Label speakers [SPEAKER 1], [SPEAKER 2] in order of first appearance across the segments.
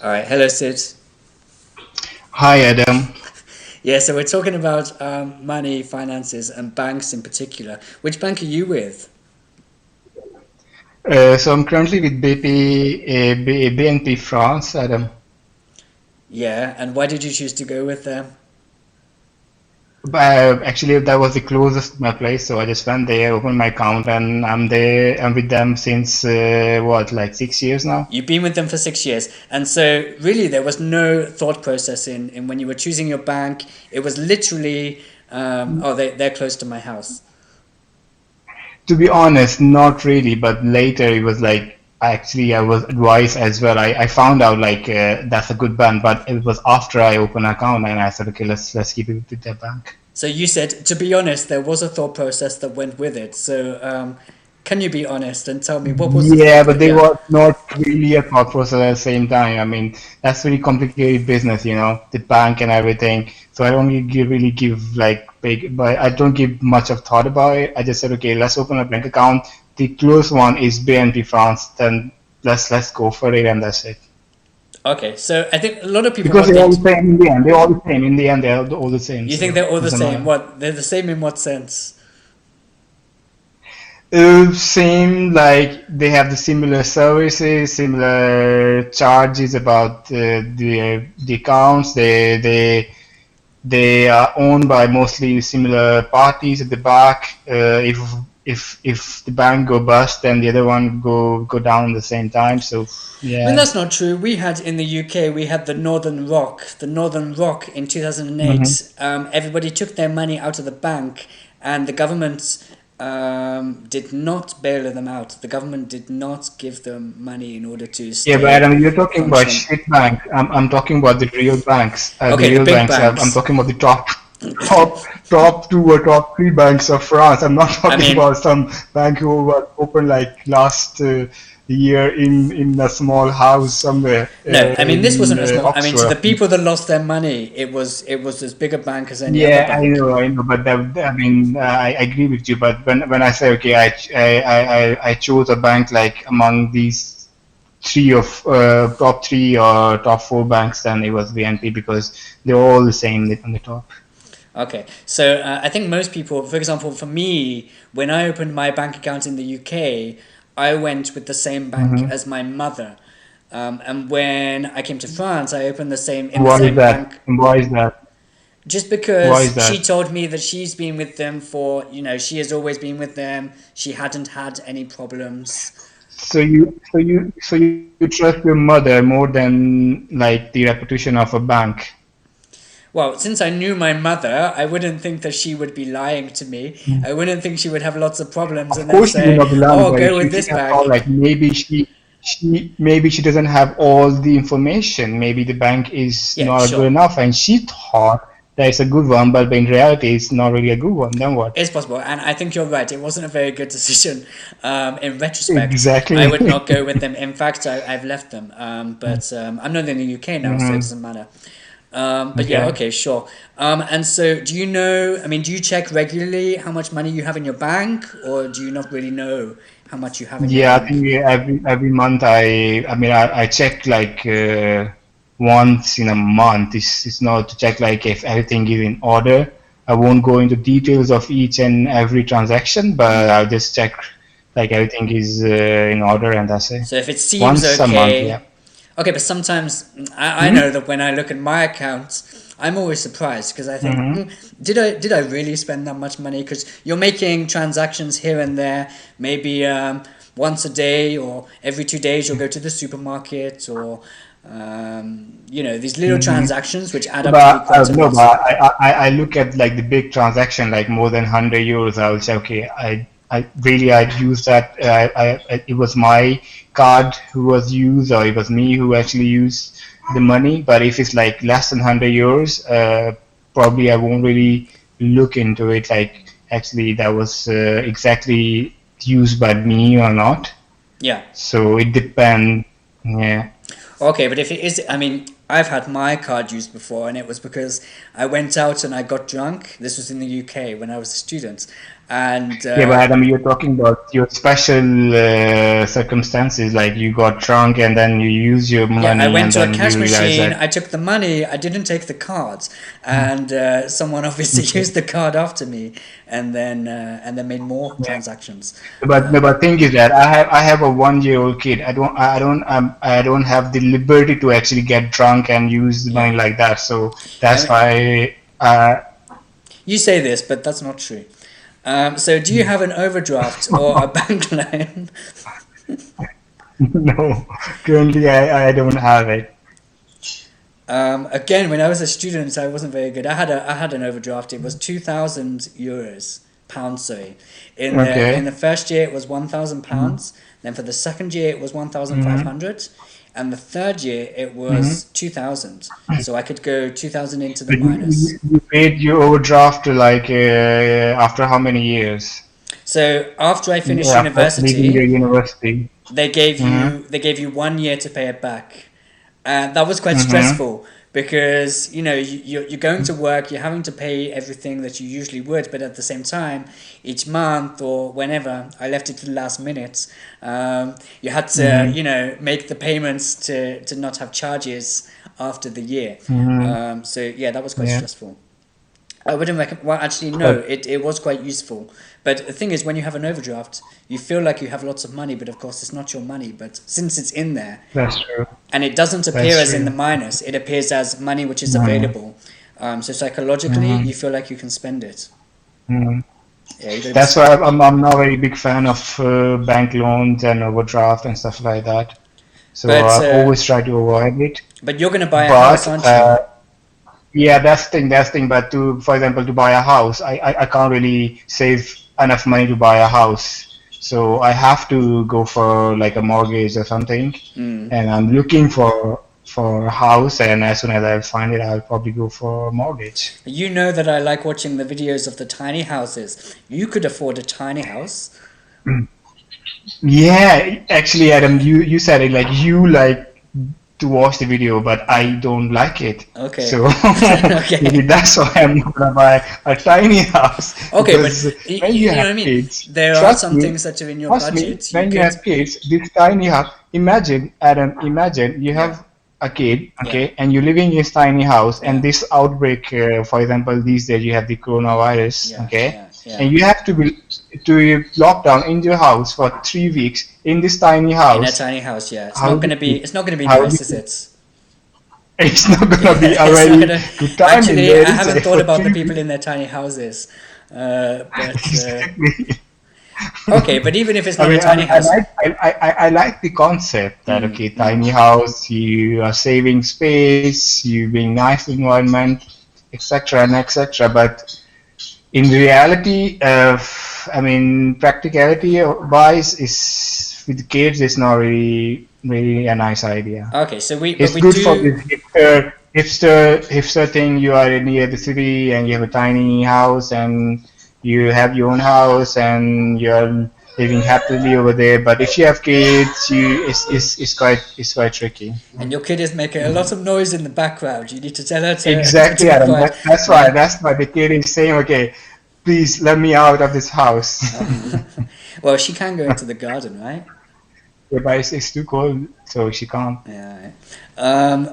[SPEAKER 1] All right. Hello, Sid.
[SPEAKER 2] Hi, Adam.
[SPEAKER 1] Yeah, so we're talking about money, finances, and banks in particular. Which bank are you with?
[SPEAKER 2] So I'm currently with BNP France, Adam.
[SPEAKER 1] Yeah, and why did you choose to go with them?
[SPEAKER 2] Actually, that was the closest to my place, so I just went there, opened my account, and I'm there. I'm with them since like 6 years now.
[SPEAKER 1] You've been with them for 6 years. And so, really, there was no thought process in when you were choosing your bank. It was literally, they're close to my house.
[SPEAKER 2] To be honest, not really, but later it was like I was advised as well. I found out like that's a good bank, but it was after I opened an account and I said, okay, let's keep it with that bank.
[SPEAKER 1] So you said, to be honest, there was a thought process that went with it. So can you be honest and tell me what was the
[SPEAKER 2] Yeah,
[SPEAKER 1] thought?
[SPEAKER 2] but they
[SPEAKER 1] Yeah.
[SPEAKER 2] were not really a thought process at the same time. I mean, that's very complicated business, the bank and everything. So I don't really give like big, but I don't give much of thought about it. I just said, okay, let's open a bank account. The close one is BNP France. Then let's go for it, and that's it.
[SPEAKER 1] Okay, so I think a lot of people
[SPEAKER 2] Because
[SPEAKER 1] what
[SPEAKER 2] they're
[SPEAKER 1] they
[SPEAKER 2] all the same in the end. They're all the same in the end. They're all the same.
[SPEAKER 1] you think
[SPEAKER 2] So
[SPEAKER 1] they're all
[SPEAKER 2] it
[SPEAKER 1] the
[SPEAKER 2] doesn't
[SPEAKER 1] same.
[SPEAKER 2] matter.
[SPEAKER 1] What? They're the same in what sense?
[SPEAKER 2] Same, like they have the similar services, similar charges about the accounts. They are owned by mostly similar parties at the back. If the bank go bust, then the other one go down at the same time. So
[SPEAKER 1] I mean,
[SPEAKER 2] yeah.
[SPEAKER 1] that's not true. We had in the UK, we had the Northern Rock. The Northern Rock in
[SPEAKER 2] Hmm.
[SPEAKER 1] 2008, everybody took their money out of the bank, and the government did not bail them out. The government did not give them money in order to
[SPEAKER 2] Yeah, but
[SPEAKER 1] stay
[SPEAKER 2] Adam, you're talking about
[SPEAKER 1] function.
[SPEAKER 2] shit bank. I'm talking about the real banks. The
[SPEAKER 1] Okay, the
[SPEAKER 2] real
[SPEAKER 1] big
[SPEAKER 2] banks. I'm
[SPEAKER 1] banks.
[SPEAKER 2] talking about the top two or top three banks of France. I'm not
[SPEAKER 1] I
[SPEAKER 2] talking
[SPEAKER 1] mean,
[SPEAKER 2] about some bank who was open like last year in a small house somewhere
[SPEAKER 1] no, I mean this wasn't
[SPEAKER 2] in
[SPEAKER 1] a small. I mean, to
[SPEAKER 2] Oxford.
[SPEAKER 1] the people that lost their money, it was as big a bank as any other
[SPEAKER 2] Yeah,
[SPEAKER 1] bank.
[SPEAKER 2] I know, but I mean, I agree with you. But when I say okay, I chose a bank like among these three of top three or top four banks, then it was BNP because they're all the same on the top.
[SPEAKER 1] Okay, so I think most people, for example, for me, when I opened my bank account in the UK, I went with the same bank
[SPEAKER 2] Hmm.
[SPEAKER 1] as my mother, and when I came to France, I opened the
[SPEAKER 2] Why is
[SPEAKER 1] same
[SPEAKER 2] that?
[SPEAKER 1] bank
[SPEAKER 2] Why is that?
[SPEAKER 1] just
[SPEAKER 2] Why is
[SPEAKER 1] because she
[SPEAKER 2] that?
[SPEAKER 1] told me that she's been with them for, she has always been with them. She hadn't had any problems.
[SPEAKER 2] So you trust your mother more than like the reputation of a bank.
[SPEAKER 1] Well, since I knew my mother, I wouldn't think that she would be lying to me. I wouldn't think she would have lots of problems
[SPEAKER 2] Of
[SPEAKER 1] and then
[SPEAKER 2] course, she would
[SPEAKER 1] say,
[SPEAKER 2] not be lying,
[SPEAKER 1] "Oh,
[SPEAKER 2] but
[SPEAKER 1] go
[SPEAKER 2] she
[SPEAKER 1] with
[SPEAKER 2] should
[SPEAKER 1] this
[SPEAKER 2] have thought
[SPEAKER 1] bank."
[SPEAKER 2] like maybe she doesn't have all the information. Maybe the bank is
[SPEAKER 1] Yeah,
[SPEAKER 2] not good
[SPEAKER 1] sure.
[SPEAKER 2] enough, and she thought that it's a good one, but in reality, it's not really a good one. Then what?
[SPEAKER 1] It's possible, and I think you're right. It wasn't a very good decision. In retrospect, I
[SPEAKER 2] Exactly.
[SPEAKER 1] would not go with them. In fact, I've left them. But I'm not in the UK now, so it
[SPEAKER 2] Hmm.
[SPEAKER 1] doesn't matter. But yeah,
[SPEAKER 2] Okay.
[SPEAKER 1] okay, sure. And so, do you know? I mean, do you check regularly how much money you have in your bank, or do you not really know how much you have in your
[SPEAKER 2] Yeah, I
[SPEAKER 1] bank?
[SPEAKER 2] think every month I mean I check like once in a month. It's not to check like if everything is in order. I won't go into details of each and every transaction, but I'll just check like everything is in order, and that's it.
[SPEAKER 1] So if it seems
[SPEAKER 2] Once a month, yeah.
[SPEAKER 1] okay, okay, but sometimes I
[SPEAKER 2] Hmm.
[SPEAKER 1] know that when I look at my accounts, I'm always surprised because I think,
[SPEAKER 2] Hmm.
[SPEAKER 1] did I really spend that much money? Because you're making transactions here and there, maybe once a day or every 2 days you'll go to the supermarket or these little
[SPEAKER 2] Hmm.
[SPEAKER 1] transactions which add up to be
[SPEAKER 2] But
[SPEAKER 1] quite a
[SPEAKER 2] no,
[SPEAKER 1] lot.
[SPEAKER 2] but I look at like the big transaction, like more than 100 euros. I will say, okay, I'd use that. It was my card who was used, or it was me who actually used the money. But if it's like less than 100 euros, probably I won't really look into it. Like actually, that was exactly used by me or not.
[SPEAKER 1] Yeah.
[SPEAKER 2] So it depends. Yeah.
[SPEAKER 1] Okay, but if it is, I mean, I've had my card used before, and it was because I went out and I got drunk. This was in the UK when I was a student, And
[SPEAKER 2] Yeah, but Adam, you're talking about your special circumstances, like you got drunk and then you use your
[SPEAKER 1] yeah, I
[SPEAKER 2] money
[SPEAKER 1] went
[SPEAKER 2] and
[SPEAKER 1] to a
[SPEAKER 2] then
[SPEAKER 1] cash
[SPEAKER 2] you realize
[SPEAKER 1] machine.
[SPEAKER 2] that.
[SPEAKER 1] I took the money. I didn't take the cards, and someone obviously used the card after me, and then made more
[SPEAKER 2] Yeah.
[SPEAKER 1] transactions.
[SPEAKER 2] But the thing is that I have a 1 year old kid. I don't have the liberty to actually get drunk and use the
[SPEAKER 1] Yeah,
[SPEAKER 2] money like that. So
[SPEAKER 1] I
[SPEAKER 2] that's
[SPEAKER 1] mean,
[SPEAKER 2] why.
[SPEAKER 1] you say this, but that's not true. So, do you have an overdraft or a bank loan?
[SPEAKER 2] No, currently I don't have it.
[SPEAKER 1] Again, when I was a student, I wasn't very good. I had an overdraft. It was 2,000 euros, pounds. Sorry, in
[SPEAKER 2] Okay.
[SPEAKER 1] the first year it was £1,000. Then for the second year it was 1,500, and the third year it was 2,000. So I could go 2,000 into the
[SPEAKER 2] But you,
[SPEAKER 1] minus.
[SPEAKER 2] you paid your overdraft like after how many years?
[SPEAKER 1] So after I finished
[SPEAKER 2] After leaving your
[SPEAKER 1] university,
[SPEAKER 2] university.
[SPEAKER 1] they gave you 1 year to pay it back. And that was quite
[SPEAKER 2] Mm-hmm.
[SPEAKER 1] stressful because you're going to work, you're having to pay everything that you usually would, but at the same time, each month or whenever I left it to the last minute, you had to make the payments to not have charges after the year.
[SPEAKER 2] Mm-hmm.
[SPEAKER 1] So yeah, that was quite
[SPEAKER 2] Yeah.
[SPEAKER 1] stressful. I wouldn't recommend. Well, actually, no.
[SPEAKER 2] But
[SPEAKER 1] It was quite useful. But the thing is, when you have an overdraft, you feel like you have lots of money, but of course, it's not your money. But since it's in there,
[SPEAKER 2] that's true.
[SPEAKER 1] and it doesn't appear
[SPEAKER 2] That's
[SPEAKER 1] as in the
[SPEAKER 2] true.
[SPEAKER 1] minus, it appears as money which is
[SPEAKER 2] Mm-hmm.
[SPEAKER 1] available. So psychologically,
[SPEAKER 2] Mm-hmm.
[SPEAKER 1] you feel like you can spend it.
[SPEAKER 2] Mm-hmm.
[SPEAKER 1] Yeah, you
[SPEAKER 2] That's
[SPEAKER 1] don't.
[SPEAKER 2] why I'm not a very big fan of bank loans and overdraft and stuff like that. So
[SPEAKER 1] But
[SPEAKER 2] I always try to avoid it.
[SPEAKER 1] but you're gonna buy a house,
[SPEAKER 2] But
[SPEAKER 1] aren't you?
[SPEAKER 2] yeah, that's the thing. That's the thing. But for example, to buy a house, I can't really save enough money to buy a house. So I have to go for like a mortgage or something.
[SPEAKER 1] Mm.
[SPEAKER 2] And I'm looking for a house. And as soon as I find it, I'll probably go for a mortgage.
[SPEAKER 1] You know that I like watching the videos of the tiny houses. You could afford a tiny house.
[SPEAKER 2] Yeah, actually, Adam, you said it like you like to watch the video, but I don't like it.
[SPEAKER 1] Okay.
[SPEAKER 2] So maybe
[SPEAKER 1] Okay.
[SPEAKER 2] that's why I'm not gonna buy a tiny house.
[SPEAKER 1] Okay, but
[SPEAKER 2] Because when
[SPEAKER 1] you
[SPEAKER 2] you
[SPEAKER 1] know what I
[SPEAKER 2] have
[SPEAKER 1] mean?
[SPEAKER 2] kids,
[SPEAKER 1] There are
[SPEAKER 2] trust
[SPEAKER 1] some
[SPEAKER 2] me,
[SPEAKER 1] things that are in your
[SPEAKER 2] trust me,
[SPEAKER 1] budget. You
[SPEAKER 2] when you
[SPEAKER 1] could.
[SPEAKER 2] have kids, this tiny house. Imagine, Adam, imagine you
[SPEAKER 1] Yeah.
[SPEAKER 2] have a kid,
[SPEAKER 1] Yeah.
[SPEAKER 2] okay, and you're living in this tiny house,
[SPEAKER 1] Yeah.
[SPEAKER 2] and this outbreak, for example, these days you have the coronavirus,
[SPEAKER 1] Yeah.
[SPEAKER 2] okay,
[SPEAKER 1] Yeah. Yeah.
[SPEAKER 2] and you have to be locked down in your house for 3 weeks in this tiny
[SPEAKER 1] In a
[SPEAKER 2] house.
[SPEAKER 1] tiny house, yeah.
[SPEAKER 2] How do you,
[SPEAKER 1] It's not gonna be
[SPEAKER 2] how do
[SPEAKER 1] nice, is
[SPEAKER 2] you,
[SPEAKER 1] it?
[SPEAKER 2] it's not gonna be a
[SPEAKER 1] It's not
[SPEAKER 2] very
[SPEAKER 1] gonna.
[SPEAKER 2] good time in
[SPEAKER 1] Actually,
[SPEAKER 2] there,
[SPEAKER 1] I
[SPEAKER 2] is
[SPEAKER 1] haven't
[SPEAKER 2] it?
[SPEAKER 1] thought
[SPEAKER 2] For
[SPEAKER 1] about the
[SPEAKER 2] three
[SPEAKER 1] people
[SPEAKER 2] weeks.
[SPEAKER 1] in their tiny houses. But
[SPEAKER 2] Exactly.
[SPEAKER 1] okay, but even if it's
[SPEAKER 2] I
[SPEAKER 1] not a
[SPEAKER 2] mean,
[SPEAKER 1] tiny
[SPEAKER 2] I
[SPEAKER 1] house,
[SPEAKER 2] like I like the concept that
[SPEAKER 1] mm,
[SPEAKER 2] okay,
[SPEAKER 1] mm,
[SPEAKER 2] tiny house, you are saving space, you being nice to the environment, etc. and etc. But in reality, I mean, practicality wise, is with kids, it's not really a nice idea.
[SPEAKER 1] okay. So
[SPEAKER 2] It's
[SPEAKER 1] we
[SPEAKER 2] good for
[SPEAKER 1] do.
[SPEAKER 2] this hipster thing. You are near the city and you have a tiny house and you have your own house and you're living happily over there. But if you have kids, it's quite tricky.
[SPEAKER 1] And your kid is making a lot of noise in the background. You need to tell her to
[SPEAKER 2] Exactly,
[SPEAKER 1] be
[SPEAKER 2] Adam.
[SPEAKER 1] quiet.
[SPEAKER 2] That's why
[SPEAKER 1] Yeah.
[SPEAKER 2] the kid is saying, okay, please let me out of this house.
[SPEAKER 1] Well, she can go into the garden, right?
[SPEAKER 2] Yeah, but it's too cold, so she can't.
[SPEAKER 1] Yeah.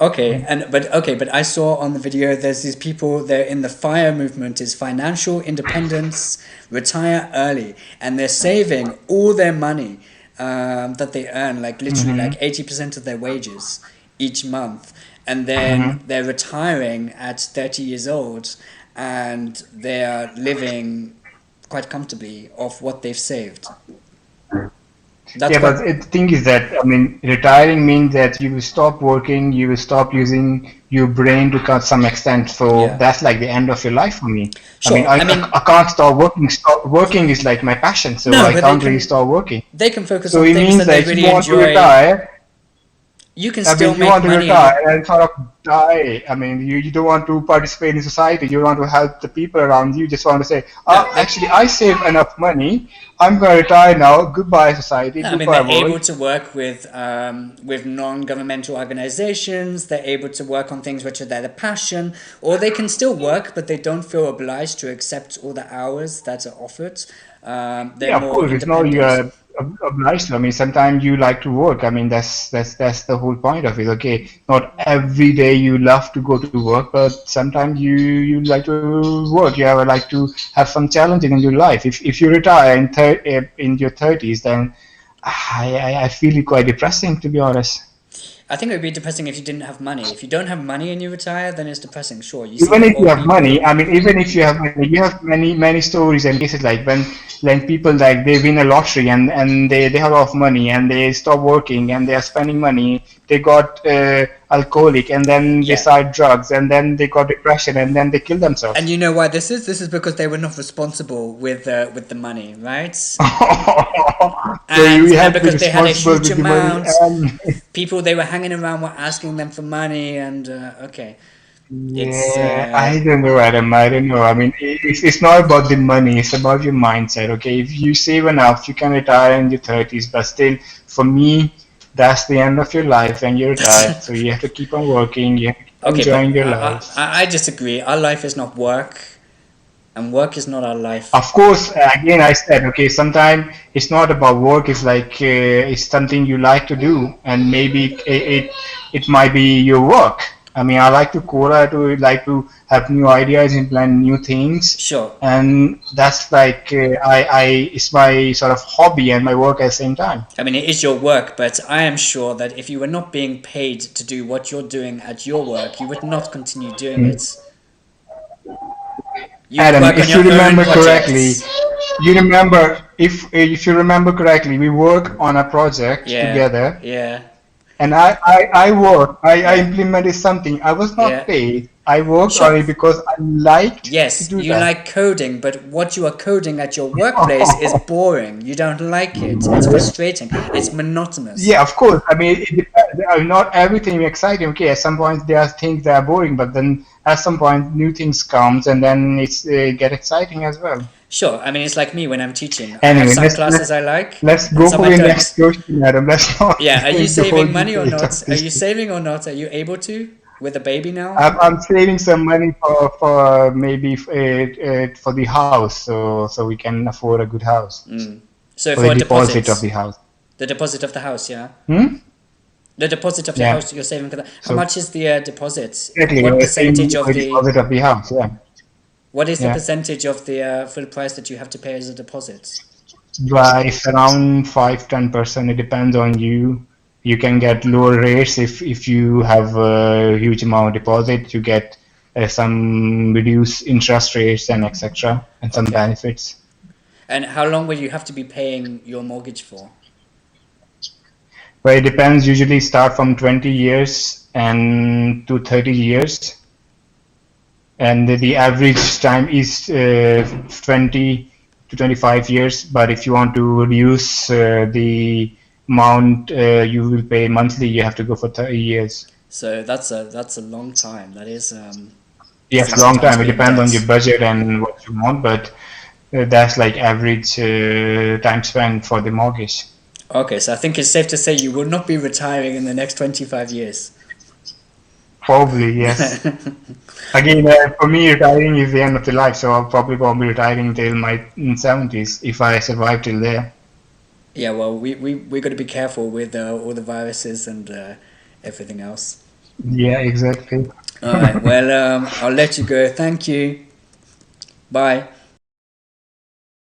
[SPEAKER 1] Okay. But I saw on the video there's these people. They're in the FIRE movement. Is financial independence, retire early, and they're saving all their money that they earn, like literally like 80% of their wages each month, and then they're retiring at 30 years old, and they are living quite comfortably off what they've saved. That's
[SPEAKER 2] Yeah,
[SPEAKER 1] quite.
[SPEAKER 2] but the thing is that, I mean, retiring means that you will stop working, you will stop using your brain to some extent. So
[SPEAKER 1] Yeah.
[SPEAKER 2] that's like the end of your life for me. I mean,
[SPEAKER 1] Sure. I mean,
[SPEAKER 2] I can't stop working. Working is like my passion, so
[SPEAKER 1] no,
[SPEAKER 2] I
[SPEAKER 1] but
[SPEAKER 2] can't really stop working.
[SPEAKER 1] they can focus
[SPEAKER 2] So
[SPEAKER 1] on
[SPEAKER 2] it
[SPEAKER 1] things
[SPEAKER 2] means
[SPEAKER 1] that they
[SPEAKER 2] that if
[SPEAKER 1] really
[SPEAKER 2] you want to
[SPEAKER 1] enjoy.
[SPEAKER 2] retire,
[SPEAKER 1] You can
[SPEAKER 2] I
[SPEAKER 1] still
[SPEAKER 2] mean, you
[SPEAKER 1] make
[SPEAKER 2] want to
[SPEAKER 1] money.
[SPEAKER 2] retire and sort of die. I mean, you don't want to participate in society. You want to help the people around you. You just want to say,
[SPEAKER 1] No,
[SPEAKER 2] actually, I save enough money. I'm going to retire now. Goodbye, society.
[SPEAKER 1] I mean,
[SPEAKER 2] Goodbye,
[SPEAKER 1] they're able
[SPEAKER 2] world.
[SPEAKER 1] to work with non-governmental organizations. They're able to work on things which are their passion, or they can still work, but they don't feel obliged to accept all the hours that are offered. They're
[SPEAKER 2] Yeah, of
[SPEAKER 1] more
[SPEAKER 2] course. It's not you
[SPEAKER 1] independent.
[SPEAKER 2] are obliged to. I mean, sometimes you like to work. I mean, that's the whole point of it. Okay, not every day you love to go to work, but sometimes you like to work. You have like to have some challenges in your life. If you retire in your 30s, then I feel it quite depressing, to be honest.
[SPEAKER 1] I think it would be depressing if you didn't have money. If you don't have money and you retire, then it's depressing. Sure, you see
[SPEAKER 2] Even if you
[SPEAKER 1] old
[SPEAKER 2] have money,
[SPEAKER 1] people.
[SPEAKER 2] I mean, even if you have money, you have many stories and cases like when people like they win a lottery and they have a lot of money and they stop working and they are spending money, they got alcoholic and then they
[SPEAKER 1] Yeah.
[SPEAKER 2] start drugs and then they got depression and then they kill themselves.
[SPEAKER 1] And you know why this is? This is because they were not responsible with the money, right?
[SPEAKER 2] So you
[SPEAKER 1] And
[SPEAKER 2] have to be
[SPEAKER 1] because they had a
[SPEAKER 2] responsible
[SPEAKER 1] huge
[SPEAKER 2] with the money
[SPEAKER 1] amount,
[SPEAKER 2] and
[SPEAKER 1] people they were hanging around were asking them for money, and okay, it's
[SPEAKER 2] yeah, I don't know, Adam. I don't know. I mean, it's not about the money. It's about your mindset. Okay, if you save enough, you can retire in your 30s. But still, for me, that's the end of your life and you're retired. So you have to keep on working. You have to keep
[SPEAKER 1] okay, but
[SPEAKER 2] enjoying your life.
[SPEAKER 1] I disagree. Our life is not work, and work is not our life.
[SPEAKER 2] Of course, again, I said, okay, sometimes it's not about work. It's like it's something you like to do, and maybe it might be your work. I mean, I like to code. I do like to have new ideas and plan new things,
[SPEAKER 1] Sure.
[SPEAKER 2] and that's like I it's my sort of hobby and my work at the same time.
[SPEAKER 1] I mean, it is your work, but I am sure that if you were not being paid to do what you're doing at your work, you would not continue doing
[SPEAKER 2] Mm.
[SPEAKER 1] it. You would
[SPEAKER 2] Adam,
[SPEAKER 1] work on
[SPEAKER 2] if you
[SPEAKER 1] your own
[SPEAKER 2] remember correctly,
[SPEAKER 1] projects.
[SPEAKER 2] you remember if you remember correctly, we work on a project
[SPEAKER 1] Yeah,
[SPEAKER 2] together.
[SPEAKER 1] yeah,
[SPEAKER 2] And I worked, I
[SPEAKER 1] yeah,
[SPEAKER 2] implemented something. I was not
[SPEAKER 1] yeah.
[SPEAKER 2] paid. I worked on
[SPEAKER 1] Sure.
[SPEAKER 2] it because I liked to
[SPEAKER 1] Yes,
[SPEAKER 2] do
[SPEAKER 1] you
[SPEAKER 2] that.
[SPEAKER 1] like coding, but what you are coding at your workplace is boring. You don't like it. It's frustrating. It's monotonous.
[SPEAKER 2] Yeah, of course. I mean, it depends. Not everything exciting. Okay, at some point there are things that are boring, but then at some point new things comes, and then it's get exciting as well.
[SPEAKER 1] Sure, I mean, it's like me when I'm teaching. I have
[SPEAKER 2] Anyway,
[SPEAKER 1] some classes I like
[SPEAKER 2] let's
[SPEAKER 1] and
[SPEAKER 2] go
[SPEAKER 1] some
[SPEAKER 2] for
[SPEAKER 1] I
[SPEAKER 2] your
[SPEAKER 1] don't.
[SPEAKER 2] next question, Adam. Let's not
[SPEAKER 1] Yeah, are you
[SPEAKER 2] take the whole
[SPEAKER 1] saving money or
[SPEAKER 2] debate
[SPEAKER 1] not?
[SPEAKER 2] of
[SPEAKER 1] Are
[SPEAKER 2] this.
[SPEAKER 1] you saving or not? Are you able to with a baby now?
[SPEAKER 2] I'm saving some money for maybe for the house, so we can afford a good house.
[SPEAKER 1] So
[SPEAKER 2] For the
[SPEAKER 1] for
[SPEAKER 2] deposit of
[SPEAKER 1] deposits,
[SPEAKER 2] the house.
[SPEAKER 1] the deposit of the house, yeah?
[SPEAKER 2] Hmm?
[SPEAKER 1] The deposit of the
[SPEAKER 2] Yeah.
[SPEAKER 1] house you're saving for that. How
[SPEAKER 2] So
[SPEAKER 1] much is the deposit?
[SPEAKER 2] exactly,
[SPEAKER 1] What
[SPEAKER 2] we're saving
[SPEAKER 1] percentage of
[SPEAKER 2] for the
[SPEAKER 1] the
[SPEAKER 2] deposit of the house. Yeah,
[SPEAKER 1] what is the
[SPEAKER 2] yeah.
[SPEAKER 1] percentage of the full price that you have to pay as a deposit?
[SPEAKER 2] But it's around 5-10%. It depends on you. You can get lower rates if you have a huge amount of deposit. You get some reduced interest rates and etc. and some
[SPEAKER 1] Okay.
[SPEAKER 2] benefits.
[SPEAKER 1] And how long will you have to be paying your mortgage for?
[SPEAKER 2] But it depends. Usually start from 20 years and to 30 years. And the average time is 20 to 25 years. But if you want to reduce the amount you will pay monthly, you have to go for 30 years.
[SPEAKER 1] So that's a long time. That is
[SPEAKER 2] Yes, a long
[SPEAKER 1] sometimes
[SPEAKER 2] time. It
[SPEAKER 1] be in
[SPEAKER 2] depends on
[SPEAKER 1] debt.
[SPEAKER 2] your budget and what you want, but that's like average time spent for the mortgage.
[SPEAKER 1] Okay, so I think it's safe to say you will not be retiring in the next 25 years.
[SPEAKER 2] Probably, yes. Again, for me, retiring is the end of the life, so I'll probably won't be retiring till my 70s if I survive till there.
[SPEAKER 1] Yeah, well, we got to be careful with all the viruses and everything else.
[SPEAKER 2] Yeah, exactly.
[SPEAKER 1] All right, well, I'll let you go. Thank you. Bye.